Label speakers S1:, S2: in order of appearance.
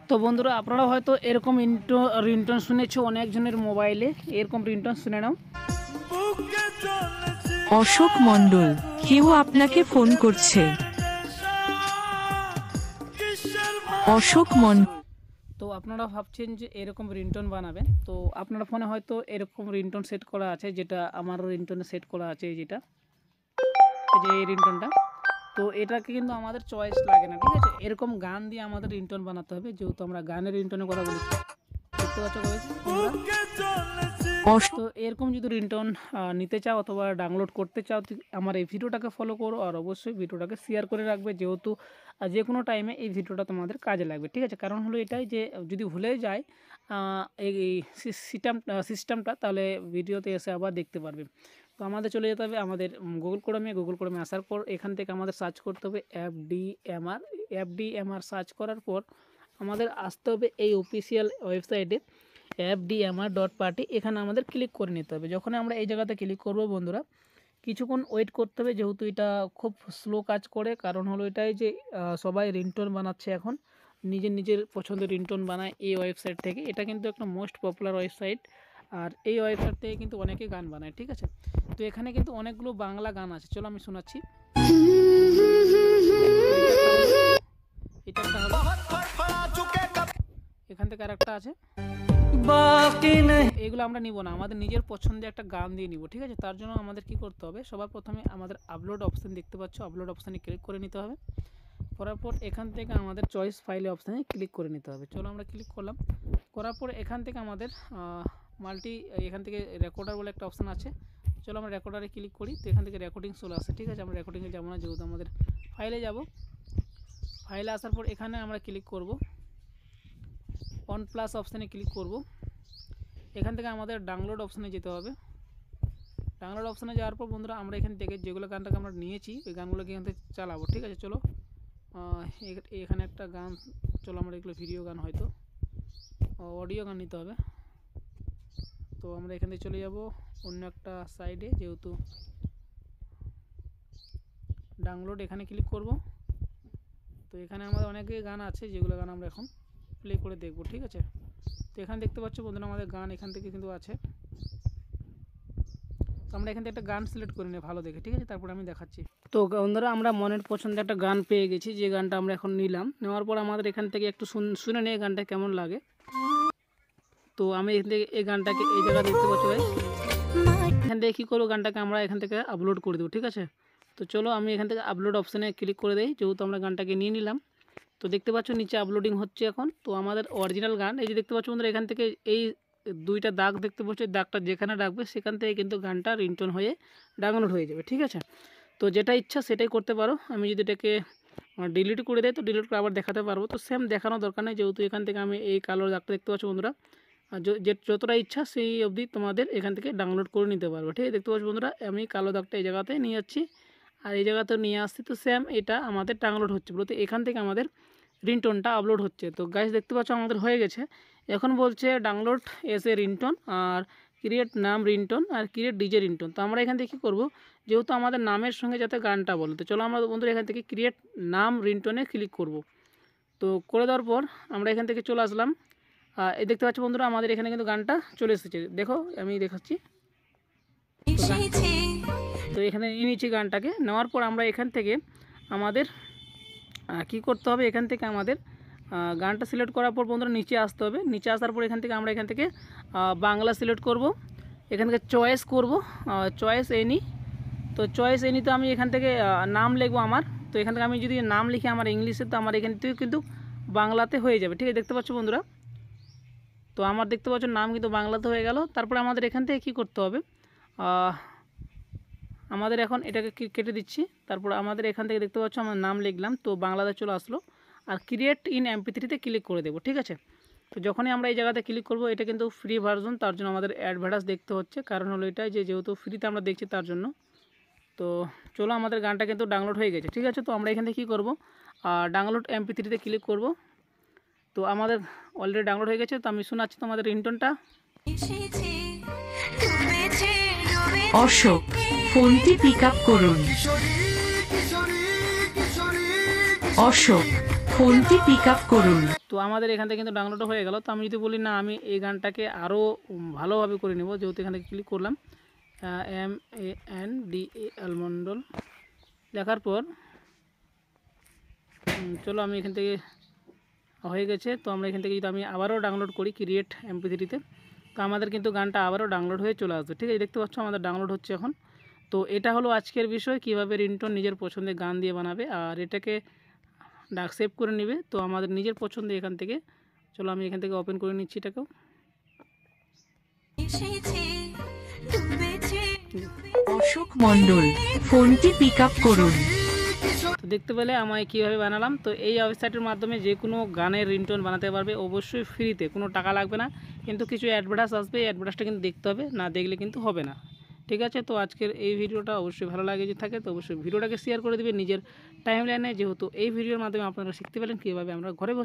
S1: তো বন্ধুরা আপনারা হয়তো এরকম রিংটোন শুনেছো অনেকজনের মোবাইলে, এরকম রিংটোন শুনে নাও।
S2: অশোক মণ্ডল, কেউ আপনাকে ফোন করছে। অশোক মণ্ডল।
S1: তো আপনারা ভাবছেন যে এরকম রিংটোন বানাবেন, তো আপনার ফোনে হয়তো এরকম রিংটোন সেট করা আছে, যেটা আমার রিংটোনে সেট করা আছে, যেটা এই যে এই রিংটোনটা। তো এটাকে কিন্তু আমাদের চয়েস লাগে না, ঠিক আছে। এরকম গান দিয়ে আমাদের রিংটোন বানাতে হবে, যেহেতু আমরা গানের রিংটোনের কথা বলেছি। দেখতে পাচ্ছ তো এরকম যদি রিংটোন নিতে চাও অথবা ডাউনলোড করতে চাও, আমার এই ভিডিওটাকে ফলো করো আর অবশ্যই ভিডিওটাকে শেয়ার করে রাখবে, যেহেতু যে কোনো টাইমে এই ভিডিওটা তোমাদের কাজে লাগবে, ঠিক আছে। কারণ হলো এটাই যে যদি ভুলে যায় এই সিস্টেমটা, তাহলে ভিডিওতে এসে আবার দেখতে পারবে। তো আমাদের চলে যেতে হবে আমাদের গুগল ক্রোমে আসার পর এখান থেকে আমাদের সার্চ করতে হবে এফডিএমআর সার্চ করার পর আমাদের আসতে হবে এই অফিসিয়াল ওয়েবসাইটে fdmr.party। এখানে আমাদের ক্লিক করে নিতে হবে। যখন আমরা এই জায়গাতে ক্লিক করব বন্ধুরা, কিছুক্ষণ ওয়েট করতে হবে, যেহেতু এটা খুব স্লো কাজ করে। কারণ হলো এটাই যে সবাই রিংটোন বানাচ্ছে এখন, নিজের পছন্দের রিংটোন বানায় এই ওয়েবসাইট থেকে। এটা কিন্তু একটা মোস্ট পপুলার ওয়েবসাইট, আর এই ওয়েবসাইট থেকে কিন্তু অনেকে গান বানায়, ঠিক আছে। তো এখানে কিন্তু অনেকগুলো বাংলা গান আছে, চলো আমি শোনাচ্ছি। এটা হলো এখান থেকে আরেকটা আছে, এগুলো আমরা নিব না, আমাদের নিজের পছন্দের একটা গান দিয়ে নিব, ঠিক আছে। তার জন্য আমাদের কি করতে হবে, সবার প্রথমে আমাদের আপলোড অপশান দেখতে পাচ্ছ, আপলোড অপশানে ক্লিক করে নিতে হবে। করার পর এখান থেকে আমাদের চয়েস ফাইলে অপশানে ক্লিক করে নিতে হবে। চলো আমরা ক্লিক করলাম। করার পর এখান থেকে আমাদের এখান থেকে রেকর্ডার বলে একটা অপশান আছে, চলো আমরা রেকর্ডারে ক্লিক করি। তো এখান থেকে রেকর্ডিং চলে আসে, ঠিক আছে। আমরা রেকর্ডিংয়ে যাবো না, যেহেতু আমাদের ফাইলে যাব। ফাইলে আসার পর এখানে আমরা ক্লিক করব, অন প্লাস অপশানে ক্লিক করব। এখান থেকে আমাদের ডাউনলোড অপশানে যেতে হবে। ডাউনলোড অপশানে যাওয়ার পর বন্ধুরা আমরা এখান থেকে যেগুলো গানটাকে আমরা নিয়েছি ওই গানগুলোকে এখান থেকে চালাবো, ঠিক আছে। চলো এখানে একটা গান, চলো আমরা এগুলো ভিডিও গান, হয়তো অডিও গান নিতে হবে। তো আমরা এখান থেকে চলে যাব অন্য একটা সাইডে, যেহেতু ডাউনলোড, এখানে ক্লিক করব। তো এখানে আমাদের অনেকে গান আছে, যেগুলো গান আমরা এখন প্লে করে দেখব, ঠিক আছে। তো এখানে দেখতে পাচ্ছ বন্ধুরা আমাদের গান এখান থেকে কিন্তু আছে। তো আমরা এখান থেকে একটা গান সিলেক্ট করে নিই ভালো দেখে, ঠিক আছে, তারপর আমি দেখাচ্ছি। তো বন্ধুরা আমরা মনের পছন্দের একটা গান পেয়ে গেছি, যে গানটা আমরা এখন নিলাম। নেওয়ার পর আমাদের এখান থেকে একটু শুনে নিই গানটা কেমন লাগে। তো আমি এখান থেকে এই গানটাকে এই জায়গা দেখতে পাচ্ছি ভাই, এখান থেকে কী করবো, গানটাকে আমরা এখান থেকে আপলোড করে দেবো, ঠিক আছে। তো চলো আমি এখান থেকে আপলোড অপশানে ক্লিক করে দিই, যেহেতু আমরা গানটাকে নিয়ে নিলাম। তো দেখতে পাচ্ছ নিচে আপলোডিং হচ্ছে এখন। তো আমাদের অরিজিনাল গান এই যে দেখতে পাচ্ছ বন্ধুরা, এখান থেকে এই দুইটা দাগ দেখতে পাচ্ছ, দাগটা যেখানে রাখবে সেখান থেকে কিন্তু গানটা রিংটোন হয়ে ডাউনলোড হয়ে যাবে, ঠিক আছে। তো যেটা ইচ্ছা সেটাই করতে পারো। আমি যদি এটাকে ডিলিট করে দেয় তো ডিলিট করে আবার দেখাতে পারবো, তো সেম দেখানো দরকার নেই, যেহেতু এখান থেকে আমি এই কালো দাগটা দেখতে পাচ্ছ বন্ধুরা, যতটা ইচ্ছা সেই অবধি তোমাদের এখান থেকে ডাউনলোড করে নিতে পারবো, ঠিক আছে। দেখতে পাচ্ছ বন্ধুরা আমি কালো দাগটা এই জায়গাতে নিয়ে যাচ্ছি আর এই জায়গাতেও নিয়ে আসছি। তো সেম এটা আমাদের ডাউনলোড হচ্ছে, বলতে এখান থেকে আমাদের রিংটোনটা আপলোড হচ্ছে। তো গাইস দেখতে পাচ্ছ আমাদের হয়ে গেছে। এখন বলছে ডাউনলোড এস এ রিংটোন আর ক্রিয়েট নাম রিংটোন আর ক্রিয়েট ডিজে রিংটোন। তো আমরা এখান থেকে কী করবো, যেহেতু আমাদের নামের সঙ্গে যাতে গানটা বলে, তো চলো আমরা বন্ধুরা এখান থেকে ক্রিয়েট নাম রিংটোনে ক্লিক করব। তো করে দেওয়ার পর আমরা এখান থেকে চলে আসলাম। এই দেখতে পাচ্ছ বন্ধুরা আমাদের এখানে কিন্তু গানটা চলে এসেছে, দেখো আমি দেখাচ্ছি। তো এখানে নিয়েছি গানটাকে, নেওয়ার পর আমরা এখান থেকে আমাদের কি করতে হবে, এখান থেকে আমাদের গানটা সিলেক্ট করার পর বন্ধুরা নিচে আসতে হবে। নিচে আসার পর এখান থেকে আমরা এখান থেকে বাংলা সিলেক্ট করব, এখান থেকে চয়েস করব, চয়েস এনি। তো চয়েস এনিতে আমি এখান থেকে নাম লিখবো আমার। তো এখান থেকে আমি যদি নাম লিখি আমার ইংলিশে, তো আমার এখান থেকে কিন্তু বাংলাতে হয়ে যাবে, ঠিক আছে। দেখতে পাচ্ছ বন্ধুরা, তো আমার দেখতে পাচ্ছ নাম কিন্তু বাংলাতে হয়ে গেল। তারপরে আমাদের এখান থেকে কী করতে হবে, আমাদের এখন এটাকে কেটে দিচ্ছি। তারপর আমাদের এখান থেকে দেখতে পাচ্ছ আমার নাম লিখলাম, তো বাংলাতে চলে আসলো। আর ক্রিয়েট ইন MP3-তে ক্লিক করে দেবো, ঠিক আছে। তো যখনই আমরা এই জায়গাতে ক্লিক করব, এটা কিন্তু ফ্রি ভার্সন, তার জন্য আমাদের অ্যাডভার্টাইজ দেখতে হচ্ছে, কারণ হলো এটাই যে যেহেতু ফ্রিতে আমরা দেখছি তার জন্য। তো চলো আমাদের গানটা কিন্তু ডাউনলোড হয়ে গেছে, ঠিক আছে। তো আমরা এখান থেকে কী করবো, ডাউনলোড MP3-তে ক্লিক করব। তো আমাদের অলরেডি ডাউনলোড হয়ে গেছে। তো আমি শোনাচ্ছি তোমাদের রিংটোনটা।
S2: অশোক, ফোনটি পিক আপ করুন। অশোক, ফোনটি পিক আপ করুন।
S1: তো আমাদের এখান থেকে কিন্তু ডাউনলোড হয়ে গেল। তো আমি যদি বলি না আমি এই গানটাকে আরও ভালোভাবে করে নেব, যেহেতু এখানে ক্লিক করলাম MANDAL মণ্ডল লেখার পর চলো আমি এখান থেকে হয়ে গেছে। তো আমরা এখান থেকে যদি আমি আবারও ডাউনলোড করি ক্রিয়েট MP3-তে, তো আমাদের কিন্তু গানটা আবারও ডাউনলোড হয়ে চলে আসবে। ঠিক আছে, দেখতে পাচ্ছ আমাদের ডাউনলোড হচ্ছে এখন। তো এটা হলো আজকের বিষয়, কিভাবে রিংটোন নিজের পছন্দের গান দিয়ে বানাবে আর এটাকে সেভ করে নেবে। তো আমাদের নিজের পছন্দ এখান থেকে, চলো আমি এখান থেকে ওপেন করে নিচ্ছি এটাকেও।
S2: অশোক মণ্ডল, ফোনটি পিক আপ করুন।
S1: তো দেখতে পেলে আমায় কীভাবে বানালাম। তো এই ওয়েবসাইটের মাধ্যমে যে কোনো গানের রিংটোন বানাতে পারবে, অবশ্যই ফ্রিতে, কোনো টাকা লাগবে না। কিন্তু কিছু অ্যাডভার্টাইজ আসবে, এই অ্যাডভার্টাইজটা কিন্তু দেখতে হবে, না দেখলে কিন্তু হবে না। ঠিক আছে, তো আজকের এই ভিডিওটা অবশ্যই ভালো লাগে যে থাকে, তো অবশ্যই ভিডিওটাকে শেয়ার করে দেবে নিজের টাইমলাইনে, যেহেতু এই ভিডিওর মাধ্যমে আপনারা শিখতে পেলেন কীভাবে আমরা ঘরে বসে